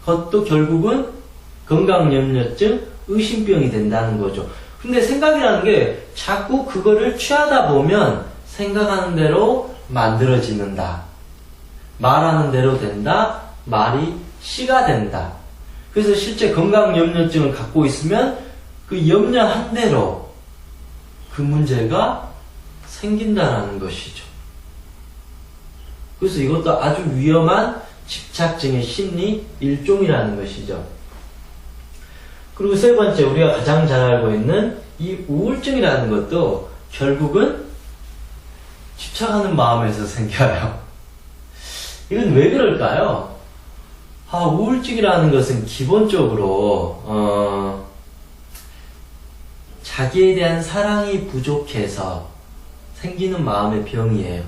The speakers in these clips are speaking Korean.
그것도 결국은 건강염려증, 의심병이 된다는 거죠. 근데 생각이라는 게 자꾸 그거를 취하다 보면 생각하는 대로 만들어지는다. 말하는 대로 된다. 말이 시가 된다. 그래서 실제 건강염려증을 갖고 있으면 그 염려한 대로 그 문제가 생긴다는 것이죠. 그래서 이것도 아주 위험한 집착증의 심리 일종이라는 것이죠. 그리고 세 번째, 우리가 가장 잘 알고 있는 이 우울증이라는 것도 결국은 집착하는 마음에서 생겨요. 이건 왜 그럴까요? 우울증이라는 것은 기본적으로 자기에 대한 사랑이 부족해서 생기는 마음의 병이에요.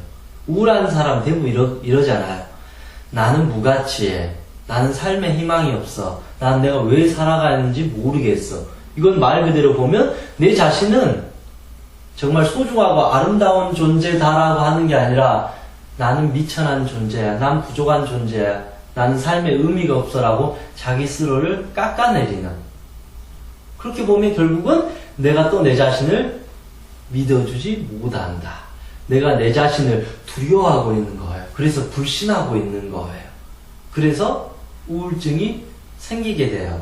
우울한 사람 대부분 이러잖아요. 나는 무가치해. 나는 삶에 희망이 없어. 난 내가 왜 살아가는지 모르겠어. 이건 말 그대로 보면 내 자신은 정말 소중하고 아름다운 존재다라고 하는 게 아니라 나는 미천한 존재야. 난 부족한 존재야. 나는 삶에 의미가 없어라고 자기 스스로를 깎아내리는. 그렇게 보면 결국은 내가 또 내 자신을 믿어주지 못한다. 내가 내 자신을 두려워하고 있는 거예요. 그래서 불신하고 있는 거예요. 그래서 우울증이 생기게 돼요.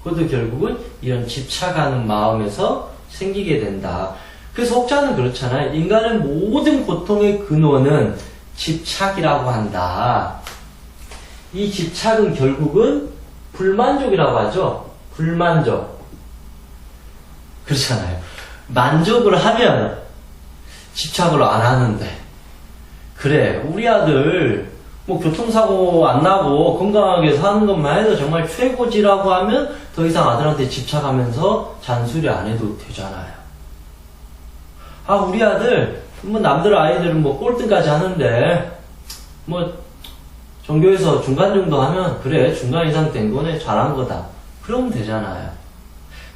그것도 결국은 이런 집착하는 마음에서 생기게 된다. 그래서 혹자는 그렇잖아요. 인간의 모든 고통의 근원은 집착이라고 한다. 이 집착은 결국은 불만족이라고 하죠. 불만족. 그렇잖아요. 만족을 하면 집착을 안 하는데, 그래 우리 아들 뭐 교통사고 안 나고 건강하게 사는 것만 해도 정말 최고지라고 하면 더 이상 아들한테 집착하면서 잔소리 안 해도 되잖아요. 우리 아들 뭐 남들 아이들은 뭐 꼴등까지 하는데 뭐 전교에서 중간 정도 하면 그래 중간 이상 된 거네, 잘한 거다, 그러면 되잖아요.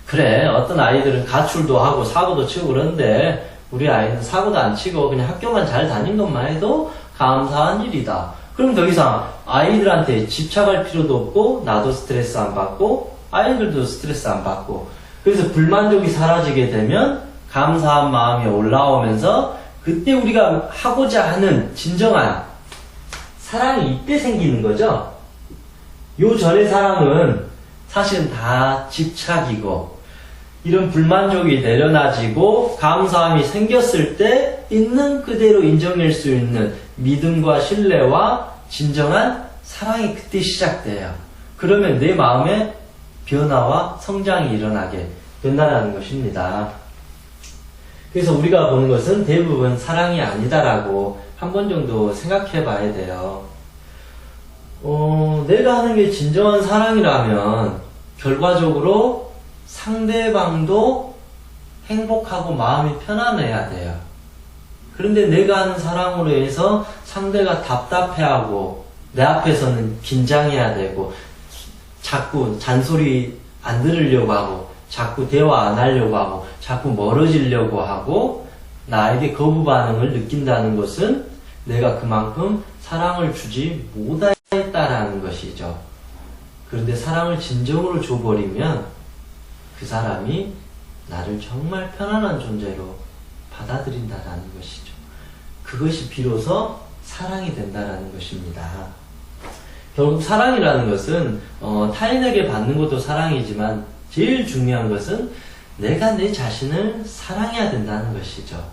그래 어떤 아이들은 가출도 하고 사고도 치고 그런데 우리 아이는 사고도 안 치고 그냥 학교만 잘 다닌 것만 해도 감사한 일이다. 그럼 더 이상 아이들한테 집착할 필요도 없고 나도 스트레스 안 받고 아이들도 스트레스 안 받고, 그래서 불만족이 사라지게 되면 감사한 마음이 올라오면서 그때 우리가 하고자 하는 진정한 사랑이 이때 생기는 거죠. 요 전의 사랑은 사실은 다 집착이고, 이런 불만족이 내려놔지고 감사함이 생겼을 때 있는 그대로 인정할 수 있는 믿음과 신뢰와 진정한 사랑이 그때 시작돼요. 그러면 내 마음에 변화와 성장이 일어나게 된다는 것입니다. 그래서 우리가 보는 것은 대부분 사랑이 아니다라고 한 번 정도 생각해 봐야 돼요. 내가 하는 게 진정한 사랑이라면 결과적으로 상대방도 행복하고 마음이 편안해야 돼요. 그런데 내가 하는 사랑으로 해서 상대가 답답해하고 내 앞에서는 긴장해야 되고 자꾸 잔소리 안 들으려고 하고 자꾸 대화 안 하려고 하고 자꾸 멀어지려고 하고 나에게 거부 반응을 느낀다는 것은 내가 그만큼 사랑을 주지 못했다라는 것이죠. 그런데 사랑을 진정으로 줘버리면 그 사람이 나를 정말 편안한 존재로 받아들인다라는 것이죠. 그것이 비로소 사랑이 된다라는 것입니다. 결국 사랑이라는 것은 타인에게 받는 것도 사랑이지만 제일 중요한 것은 내가 내 자신을 사랑해야 된다는 것이죠.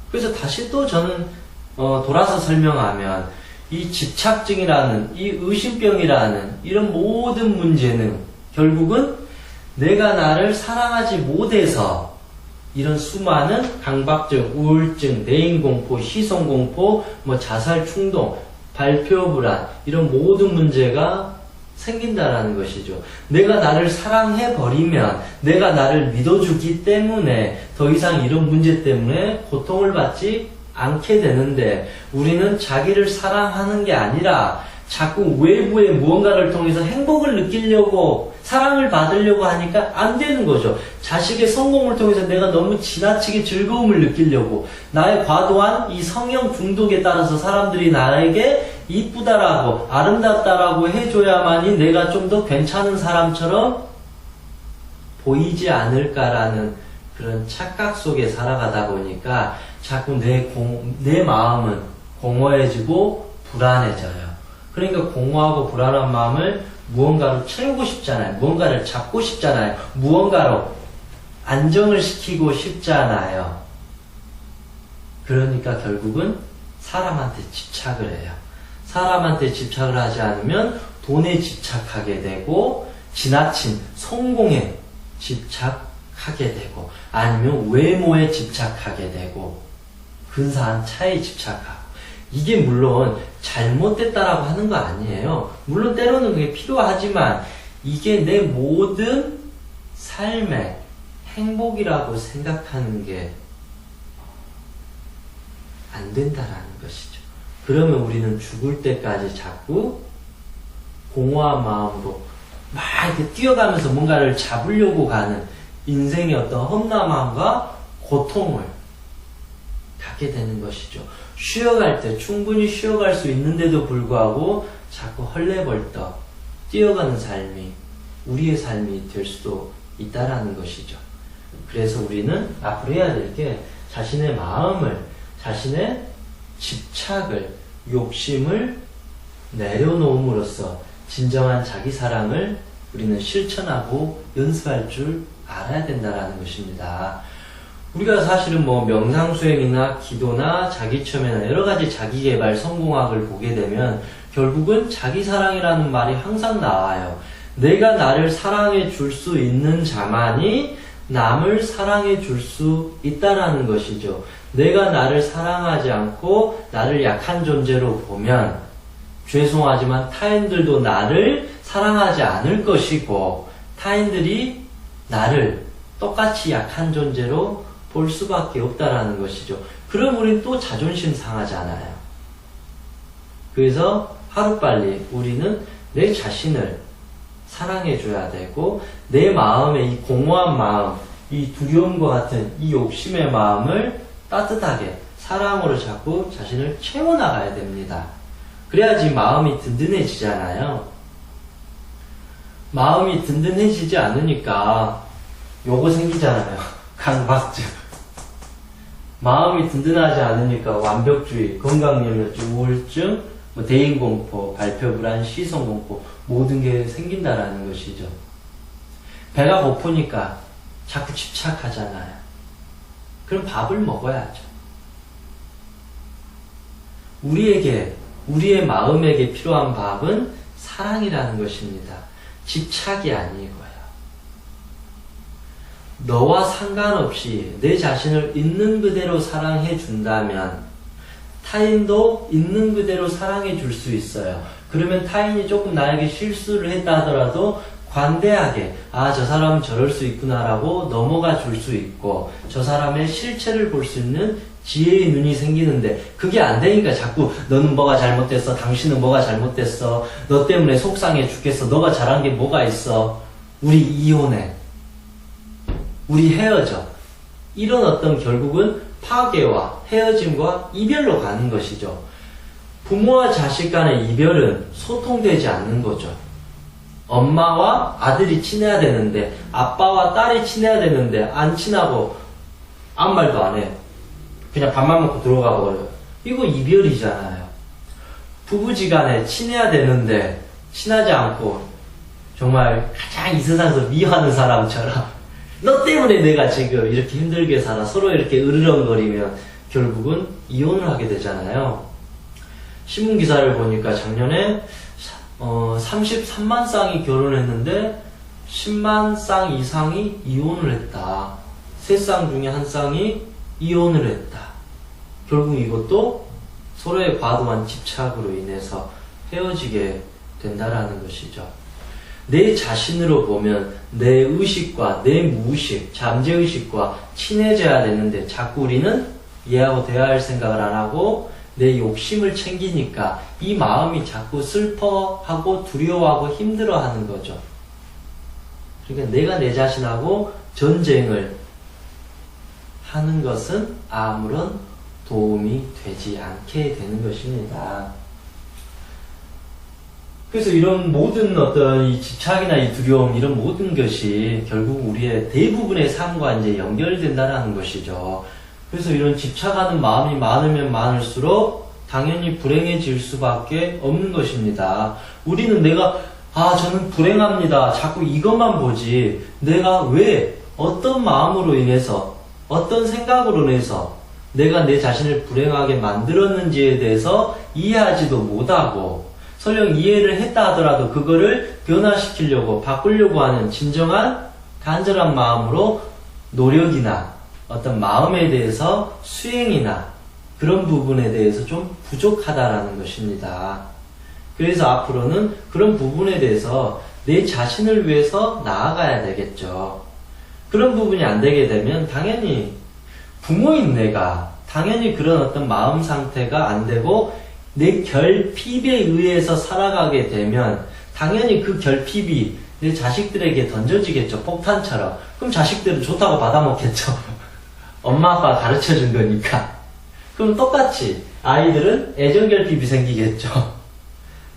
그래서 다시 또 저는 돌아서 설명하면 이 집착증이라는 이 의심병이라는 이런 모든 문제는 결국은 내가 나를 사랑하지 못해서 이런 수많은 강박증, 우울증, 대인공포, 시선공포, 자살 충동, 발표 불안 이런 모든 문제가 생긴다라는 것이죠. 내가 나를 사랑해버리면 내가 나를 믿어주기 때문에 더 이상 이런 문제 때문에 고통을 받지 않게 되는데 우리는 자기를 사랑하는 게 아니라 자꾸 외부의 무언가를 통해서 행복을 느끼려고 사랑을 받으려고 하니까 안 되는 거죠. 자식의 성공을 통해서 내가 너무 지나치게 즐거움을 느끼려고 나의 과도한 이 성형 중독에 따라서 사람들이 나에게 이쁘다라고 아름답다라고 해줘야만이 내가 좀 더 괜찮은 사람처럼 보이지 않을까라는 그런 착각 속에 살아가다 보니까 자꾸 내 마음은 공허해지고 불안해져요. 그러니까 공허하고 불안한 마음을 무언가로 채우고 싶잖아요. 무언가를 잡고 싶잖아요. 무언가로 안정을 시키고 싶잖아요. 그러니까 결국은 사람한테 집착을 해요. 사람한테 집착을 하지 않으면 돈에 집착하게 되고 지나친 성공에 집착하게 되고 아니면 외모에 집착하게 되고 근사한 차에 집착하고 이게 물론 잘못됐다라고 하는 거 아니에요. 물론 때로는 그게 필요하지만 이게 내 모든 삶의 행복이라고 생각하는 게 안 된다라는 것이죠. 그러면 우리는 죽을 때까지 자꾸 공허한 마음으로 막 이렇게 뛰어가면서 뭔가를 잡으려고 가는 인생의 어떤 험난함과 고통을 갖게 되는 것이죠. 쉬어갈 때 충분히 쉬어갈 수 있는데도 불구하고 자꾸 헐레벌떡 뛰어가는 삶이 우리의 삶이 될 수도 있다라는 것이죠. 그래서 우리는 앞으로 해야 될 게 자신의 마음을 자신의 집착을 욕심을 내려놓음으로써 진정한 자기 사랑을 우리는 실천하고 연습할 줄 알아야 된다라는 것입니다. 우리가 사실은 뭐 명상수행이나 기도나 자기첨예나 여러가지 자기개발 성공학을 보게 되면 결국은 자기사랑이라는 말이 항상 나와요. 내가 나를 사랑해 줄 수 있는 자만이 남을 사랑해 줄 수 있다라는 것이죠. 내가 나를 사랑하지 않고 나를 약한 존재로 보면 죄송하지만 타인들도 나를 사랑하지 않을 것이고 타인들이 나를 똑같이 약한 존재로 볼 수밖에 없다라는 것이죠. 그럼 우린 또 자존심 상하잖아요. 그래서 하루빨리 우리는 내 자신을 사랑해줘야 되고 내 마음의 이 공허한 마음, 이 두려움과 같은 이 욕심의 마음을 따뜻하게 사랑으로 자꾸 자신을 채워나가야 됩니다. 그래야지 마음이 든든해지잖아요. 마음이 든든해지지 않으니까 요거 생기잖아요. 강박증. 마음이 든든하지 않으니까 완벽주의, 건강염려증, 우울증, 대인공포, 발표불안, 시선공포 모든 게 생긴다라는 것이죠. 배가 고프니까 자꾸 집착하잖아요. 그럼 밥을 먹어야죠. 우리의 마음에게 필요한 밥은 사랑이라는 것입니다. 집착이 아니고요. 너와 상관없이 내 자신을 있는 그대로 사랑해 준다면 타인도 있는 그대로 사랑해 줄 수 있어요. 그러면 타인이 조금 나에게 실수를 했다 하더라도 관대하게 저 사람은 저럴 수 있구나라고 넘어가 줄 수 있고 저 사람의 실체를 볼 수 있는 지혜의 눈이 생기는데 그게 안 되니까 자꾸 너는 뭐가 잘못됐어, 당신은 뭐가 잘못됐어, 너 때문에 속상해 죽겠어, 너가 잘한 게 뭐가 있어, 우리 이혼해, 우리 헤어져, 이런 어떤 결국은 파괴와 헤어짐과 이별로 가는 것이죠. 부모와 자식 간의 이별은 소통되지 않는 거죠. 엄마와 아들이 친해야 되는데 아빠와 딸이 친해야 되는데 안 친하고 아무 말도 안 해. 그냥 밥만 먹고 들어가 버려요. 이거 이별이잖아요. 부부지간에 친해야 되는데 친하지 않고 정말 가장 이 세상에서 미워하는 사람처럼 너 때문에 내가 지금 이렇게 힘들게 살아 서로 이렇게 으르렁거리면 결국은 이혼을 하게 되잖아요. 신문기사를 보니까 작년에 33만 쌍이 결혼했는데 10만 쌍 이상이 이혼을 했다. 3쌍 중에 1쌍이 이혼을 했다. 결국 이것도 서로의 과도한 집착으로 인해서 헤어지게 된다라는 것이죠. 내 자신으로 보면 내 의식과 내 무의식, 잠재의식과 친해져야 되는데 자꾸 우리는 얘하고 대화할 생각을 안 하고 내 욕심을 챙기니까 이 마음이 자꾸 슬퍼하고 두려워하고 힘들어하는 거죠. 그러니까 내가 내 자신하고 전쟁을 하는 것은 아무런 도움이 되지 않게 되는 것입니다. 그래서 이런 모든 어떤 이 집착이나 이 두려움, 이런 모든 것이 결국 우리의 대부분의 삶과 이제 연결된다는 것이죠. 그래서 이런 집착하는 마음이 많으면 많을수록 당연히 불행해질 수밖에 없는 것입니다. 우리는 저는 불행합니다. 자꾸 이것만 보지. 내가 왜, 어떤 마음으로 인해서, 어떤 생각으로 인해서 내가 내 자신을 불행하게 만들었는지에 대해서 이해하지도 못하고, 설령 이해를 했다 하더라도 그거를 변화시키려고, 바꾸려고 하는 진정한 간절한 마음으로 노력이나 어떤 마음에 대해서 수행이나 그런 부분에 대해서 좀 부족하다라는 것입니다. 그래서 앞으로는 그런 부분에 대해서 내 자신을 위해서 나아가야 되겠죠. 그런 부분이 안 되게 되면 당연히 부모인 내가 당연히 그런 어떤 마음 상태가 안 되고 내 결핍에 의해서 살아가게 되면 당연히 그 결핍이 내 자식들에게 던져지겠죠. 폭탄처럼. 그럼 자식들은 좋다고 받아먹겠죠. 엄마 아빠가 가르쳐준 거니까. 그럼 똑같이 아이들은 애정결핍이 생기겠죠.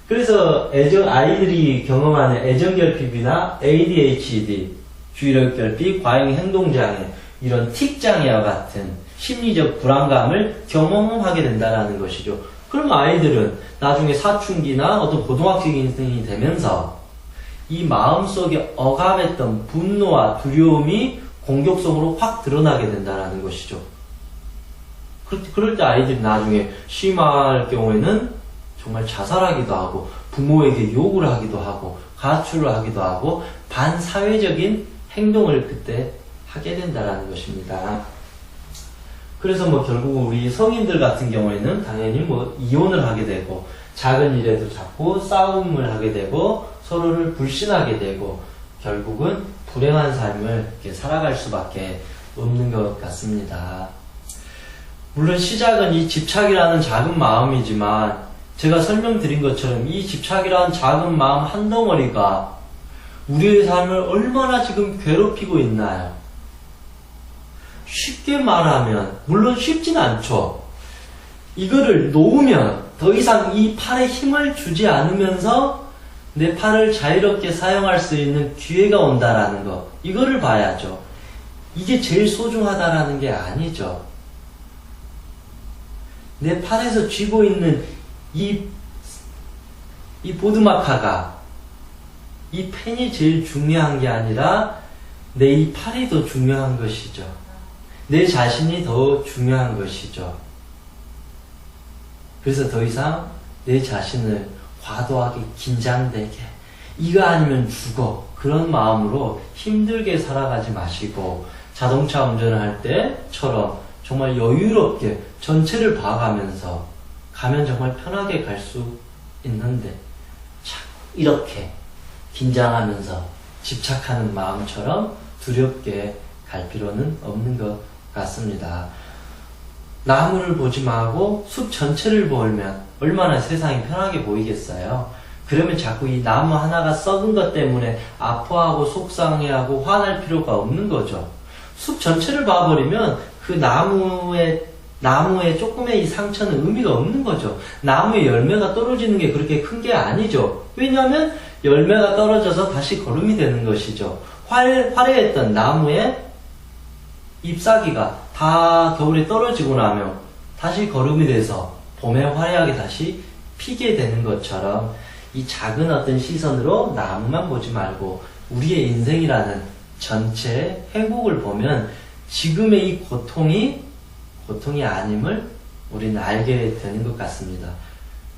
그래서 아이들이 경험하는 애정결핍이나 ADHD, 주의력결핍, 과잉행동장애, 이런 틱장애와 같은 심리적 불안감을 경험하게 된다는 것이죠. 그럼 아이들은 나중에 사춘기나 어떤 고등학생이 되면서 이 마음속에 억압했던 분노와 두려움이 공격성으로 확 드러나게 된다는 것이죠. 그럴 때 아이들이 나중에 심할 경우에는 정말 자살하기도 하고 부모에게 욕을 하기도 하고 가출을 하기도 하고 반사회적인 행동을 그때 하게 된다는 것입니다. 그래서 결국 우리 성인들 같은 경우에는 당연히 이혼을 하게 되고 작은 일에도 자꾸 싸움을 하게 되고 서로를 불신하게 되고 결국은 불행한 삶을 이렇게 살아갈 수밖에 없는 것 같습니다. 물론 시작은 이 집착이라는 작은 마음이지만 제가 설명드린 것처럼 이 집착이라는 작은 마음 한 덩어리가 우리의 삶을 얼마나 지금 괴롭히고 있나요? 쉽게 말하면, 물론 쉽진 않죠. 이거를 놓으면 더 이상 이 팔에 힘을 주지 않으면서 내 팔을 자유롭게 사용할 수 있는 기회가 온다라는 거, 이거를 봐야죠. 이게 제일 소중하다라는 게 아니죠. 내 팔에서 쥐고 있는 이 보드마카가, 이 펜이 제일 중요한 게 아니라 내 이 팔이 더 중요한 것이죠. 내 자신이 더 중요한 것이죠. 그래서 더 이상 내 자신을 과도하게 긴장되게, 이거 아니면 죽어, 그런 마음으로 힘들게 살아가지 마시고 자동차 운전을 할 때처럼 정말 여유롭게 전체를 봐가면서 가면 정말 편하게 갈 수 있는데 이렇게 긴장하면서 집착하는 마음처럼 두렵게 갈 필요는 없는 것 같습니다. 나무를 보지 말고 숲 전체를 보면 얼마나 세상이 편하게 보이겠어요. 그러면 자꾸 이 나무 하나가 썩은 것 때문에 아파하고 속상해하고 화날 필요가 없는 거죠. 숲 전체를 봐버리면 그 나무에 조금의 이 상처는 의미가 없는 거죠. 나무에 열매가 떨어지는 게 그렇게 큰 게 아니죠. 왜냐하면 열매가 떨어져서 다시 거름이 되는 것이죠. 화려했던 나무의 잎사귀가 다 겨울에 떨어지고 나면 다시 거름이 돼서 봄에 화려하게 다시 피게 되는 것처럼 이 작은 어떤 시선으로 나무만 보지 말고 우리의 인생이라는 전체 행복을 보면 지금의 이 고통이 아님을 우리는 알게 되는 것 같습니다.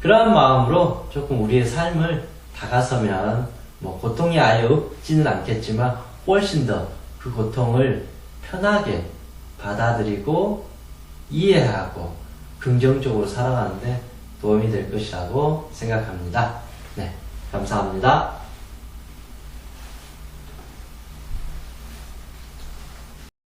그러한 마음으로 조금 우리의 삶을 다가서면 고통이 아예 없지는 않겠지만 훨씬 더 그 고통을 편하게 받아들이고 이해하고 긍정적으로 살아가는데 도움이 될 것이라고 생각합니다. 네, 감사합니다.